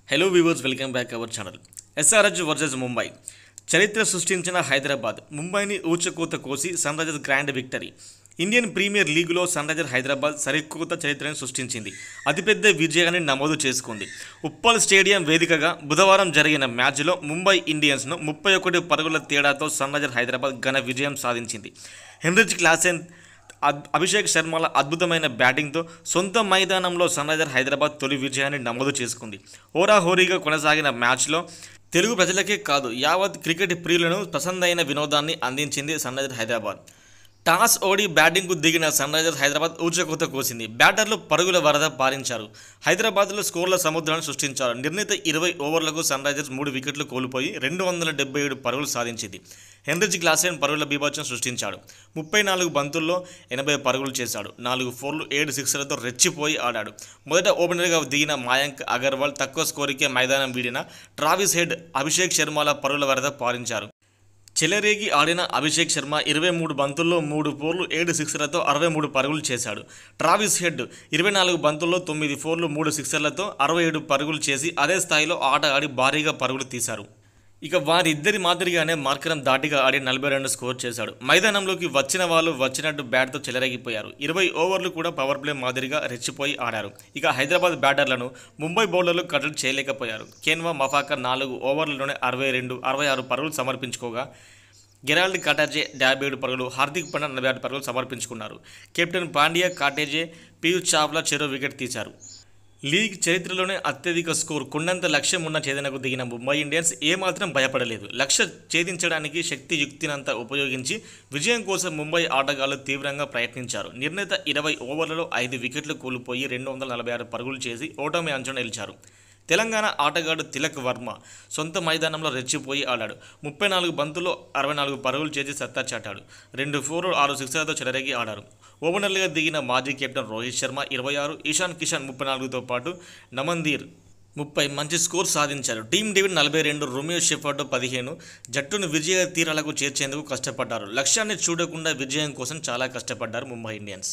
Hello viewers, welcome back our channel. SRH versus Mumbai. చరిత్ర సృష్టించిన హైదరాబాద్ ముంబైని ఊచకోత కోసి Sunrisers grand victory. Indian Premier లీగ్లో సన్ రైజర్స్ హైదరాబాద్ సరికొత్త చరిత్రను సృష్టించింది. అతిపెద్ద విజయాన్ని నమోదు చేసుకుంది. ఉప్పల్ స్టేడియం వేదికగా బుధవారం జరిగిన మ్యాచ్లో ముంబై ఇండియన్స్ను 31 పరుగుల తేడాతో సన్ రైజర్స్ హైదరాబాద్ ఘన విజయం సాధించింది. హెన్రిచ్ క్లాసెన్, అభిషేక్ శర్మల అద్భుతమైన బ్యాటింగ్తో సొంత మైదానంలో సన్ రైజర్స్ హైదరాబాద్ తొలి విజయాన్ని నమోదు చేసుకుంది. హోరాహోరీగా కొనసాగిన మ్యాచ్లో తెలుగు ప్రజలకే కాదు, యావత్ క్రికెట్ ప్రియులను పసందైన వినోదాన్ని అందించింది సన్ రైజర్స్ హైదరాబాద్. టాస్ ఓడి బ్యాటింగ్కు దిగిన సన్ రైజర్స్ హైదరాబాద్ ఊచకోత కోసింది. బ్యాటర్లు పరుగుల వరద పారించారు. హైదరాబాద్లో స్కోర్ల సముద్రాన్ని సృష్టించారు. నిర్ణీత 20 ఓవర్లకు సన్ రైజర్స్ 3 వికెట్లు కోల్పోయి 277 పరుగులు సాధించింది. హెన్రిచ్ క్లాసెన్ పరుగుల బీభత్సం సృష్టించాడు. 34 బంతుల్లో 80 పరుగులు చేశాడు. 4 4లు 7 సిక్సర్లతో రెచ్చిపోయి ఆడాడు. మొదట ఓపెనర్గా దిగిన మయాంక్ అగర్వాల్ తక్కువ స్కోరుకే మైదానం వీడిన ట్రావిస్ హెడ్, అభిషేక్ శర్మల పరుగుల వరద పారించారు. చెలరేగి ఆడిన అభిషేక్ శర్మ 23 బంతుల్లో 3 4లు 7 సిక్సర్లతో 63 పరుగులు చేశాడు. ట్రావిస్ హెడ్ 24 బంతుల్లో 9 4లు 3 సిక్సర్లతో 67 పరుగులు చేసి అదే స్థాయిలో ఆట ఆడి భారీగా పరుగులు తీశారు. ఇక వారిద్దరి మాదిరిగానే మార్కరం ధాటిగా ఆడి 42 స్కోర్ చేశాడు. మైదానంలోకి వచ్చిన వాళ్ళు వచ్చినట్టు బ్యాట్తో చెలరేగిపోయారు. 20 ఓవర్లు కూడా పవర్ ప్లే మాదిరిగా రెచ్చిపోయి ఆడారు. ఇక హైదరాబాద్ బ్యాటర్లను ముంబై బౌలర్లు కట్టడి చేయలేకపోయారు. కేన్వా మఫాకర్ 4 ఓవర్లలోనే 66 పరుగులు సమర్పించుకోగా, గెరాల్డ్ కాటేజే 57 పరుగులు, హార్దిక్ పాండ్యా 46 పరుగులు సమర్పించుకున్నారు. కెప్టెన్ పాండ్యా, కాటేజే, పీయూష్ చావ్లా చెరో వికెట్ తీశారు. లీగ్ చరిత్రలోనే అత్యధిక స్కోర్, కొండంత లక్ష్యం ఉన్న ఛేదనకు దిగిన ముంబై ఇండియన్స్ ఏమాత్రం భయపడలేదు. లక్ష్య ఛేదించడానికి శక్తి యుక్తినంతా ఉపయోగించి విజయం కోసం ముంబై ఆటగాళ్లు తీవ్రంగా ప్రయత్నించారు. నిర్ణీత 20 ఓవర్లలో 5 వికెట్లు కోల్పోయి 246 పరుగులు చేసి ఓటమి అంచున నిలిచారు. తెలంగాణ ఆటగాడు తిలక్ వర్మ సొంత మైదానంలో రెచ్చిపోయి ఆడాడు. 34 బంతుల్లో 64 పరుగులు చేసి సత్తా చాటాడు. 2 4లు 6 సిక్సర్లతో చెలరేగి ఆడారు. ఓపెనర్లుగా దిగిన మాజీ కెప్టెన్ రోహిత్ శర్మ 26, ఇషాన్ కిషన్ 34తో పాటు నమన్దీర్ 30 మంచి స్కోర్ సాధించారు. టీమ్ డేవిడ్ 42, రోమియో షెఫర్డ్ 15 జట్టును విజయ తీరాలకు చేర్చేందుకు కష్టపడ్డారు. లక్ష్యాన్ని చూడకుండా విజయం కోసం చాలా కష్టపడ్డారు ముంబై ఇండియన్స్.